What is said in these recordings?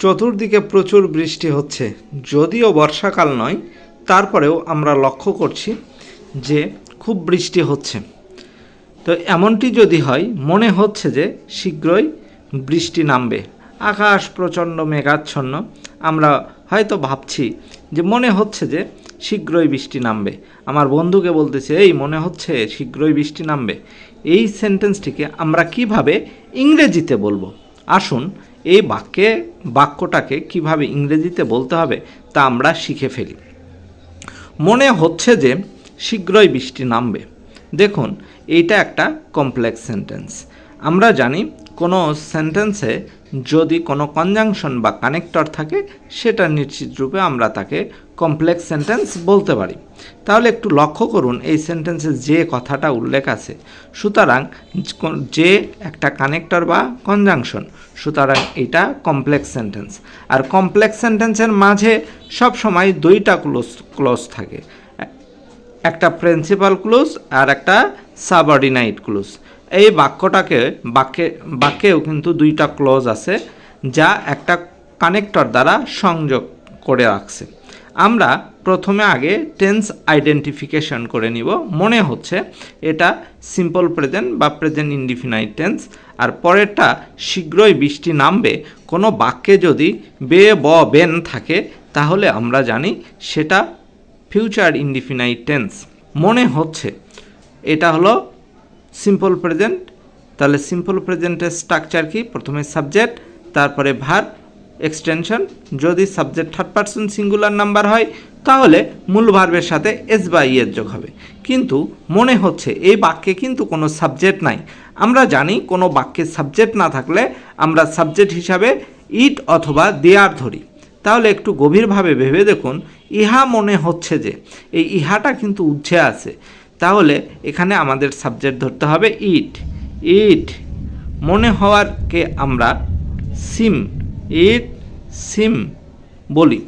চতুর্দিকে প্রচুর বৃষ্টি হচ্ছে, যদিও বর্ষাকাল নয়, তারপরেও আমরা লক্ষ্য করছি যে খুব বৃষ্টি হচ্ছে। তো এমনটি যদি হয়, মনে হচ্ছে যে শীঘ্রই বৃষ্টি নামবে। আকাশ প্রচণ্ড মেঘাচ্ছন্ন, আমরা হয়তো ভাবছি যে মনে হচ্ছে যে শীঘ্রই বৃষ্টি নামবে। আমার বন্ধুকে বলতেছে, এই মনে হচ্ছে শীঘ্রই বৃষ্টি নামবে। এই সেন্টেন্সটিকে আমরা কিভাবে ইংরেজিতে বলবো? আসুন এই বাক্যটাকে কিভাবে ইংরেজিতে বলতে হবে তা আমরা শিখে ফেলি। মনে হচ্ছে যে শীঘ্রই বৃষ্টি নামবে। দেখুন, এইটা একটা কমপ্লেক্স সেন্টেন্স। আমরা জানি কোনো সেন্টেন্সে যদি কোনো কনজাংশন বা কানেক্টর থাকে, সেটা নিশ্চিত রূপে আমরা তাকে কমপ্লেক্স সেন্টেন্স বলতে পারি। তাহলে একটু লক্ষ্য করুন এই সেন্টেন্সে যে কথাটা উল্লেখ আছে, সুতরাং যে একটা কানেক্টর বা কনজাংশন, সুতরাং এটা কমপ্লেক্স সেন্টেন্স। আর কমপ্লেক্স সেন্টেন্সের মাঝে সব সময় দুইটা ক্লোজ থাকে, একটা প্রিন্সিপাল ক্লোজ আর একটা সাবঅর্ডিনেট ক্লোজ। এই বাক্যেও কিন্তু দুইটা ক্লোজ আছে, যা একটা কানেক্টর দ্বারা সংযোগ করে রাখছে। আমরা প্রথমে আগে টেন্স আইডেন্টিফিকেশন করে নিব। মনে হচ্ছে এটা সিম্পল প্রেজেন্ট বা প্রেজেন্ট ইনডিফিনাইট টেন্স। আর পরেরটা শীঘ্রই বৃষ্টি নামবে। কোনো বাক্যে যদি বেন থাকে, তাহলে আমরা জানি সেটা ফিউচার ইনডিফিনাইট টেন্স। মনে হচ্ছে এটা হলো সিম্পল প্রেজেন্ট। তাহলে সিম্পল প্রেজেন্টের স্ট্রাকচার কি? প্রথমে সাবজেক্ট, তারপরে ভার্ব, এক্সটেনশন। যদি subject third person singular number হয়, তাহলে মূল ভার্বের সাথে এস বা ইয়ের যোগ হবে। কিন্তু মনে হচ্ছে এই বাক্যে কিন্তু কোনো সাবজেক্ট নাই। আমরা জানি কোনো বাক্যে সাবজেক্ট না থাকলে আমরা সাবজেক্ট হিসাবে ইট অথবা দেয়ার ধরি। তাহলে একটু গভীরভাবে ভেবে দেখুন, ইহা মনে হচ্ছে যে, এই ইহাটা কিন্তু উঠে আছে। তাহলে এখানে আমাদের সাবজেক্ট ধরতে হবে ইট। ইট মনে হওয়ারকে আমরা সিম বলি।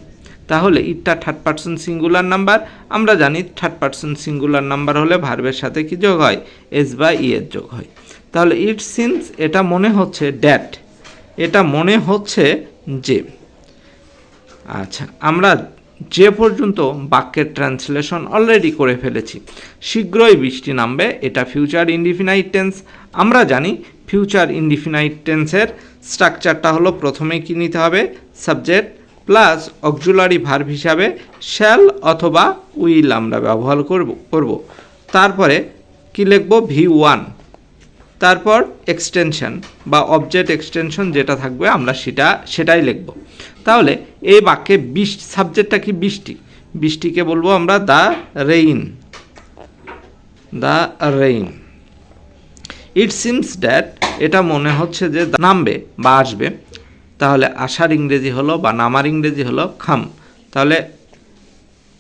তাহলে ইটটা থার্ড পারসন সিঙ্গুলার নাম্বার। আমরা জানি থার্ড পারসন সিঙ্গুলার নাম্বার হলে ভার্বের সাথে কি যোগ হয়? এস বা ইয়ের যোগ হয়। তাহলে ইট সিমস, এটা মনে হচ্ছে ড্যাট, এটা মনে হচ্ছে যে। আচ্ছা, আমরা যে পর্যন্ত বাক্যের ট্রান্সলেশন অলরেডি করে ফেলেছি। শীঘ্রই বৃষ্টি নামবে, এটা ফিউচার ইনডিফিনাইট টেন্স। আমরা জানি ফিউচার ইনডিফিনাইট টেন্সের স্ট্রাকচারটা হলো, প্রথমে কি নিতে হবে? সাবজেক্ট প্লাস অক্সিলারি ভার্ব হিসাবে শ্যাল অথবা উইল আমরা ব্যবহার করব। তারপরে কি লিখব? V1। তারপর এক্সটেনশন বা অবজেক্ট এক্সটেনশন যেটা থাকবে আমরা সেটাই লিখব। তাহলে এই বাক্যে সাবজেক্টটা কি? বৃষ্টি। বৃষ্টিকে বলবো আমরা the rain. It seems that, এটা মনে হচ্ছে যে নামবে বা আসবে। তাহলে আসার ইংরেজি হলো বা নামার ইংরেজি হলো খাম। তাহলে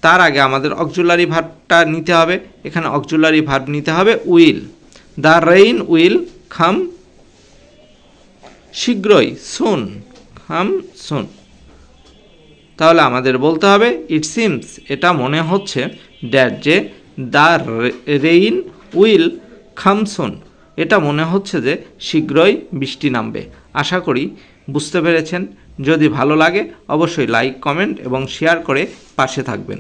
তার আগে আমাদের অক্সিলারি ভার্বটা নিতে হবে। এখানে অক্সিলারি ভার্ব নিতে হবে will. The rain will come শীঘ্রই, সুন, কাম সুন। তাহলে আমাদের বলতে হবে ইট সিমস, এটা মনে হচ্ছে দ্যাট, যে দ্য রেইন উইল কাম সুন, এটা মনে হচ্ছে যে শীঘ্রই বৃষ্টি নামবে। আশা করি বুঝতে পেরেছেন। যদি ভালো লাগে অবশ্যই লাইক, কমেন্ট এবং শেয়ার করে পাশে থাকবেন।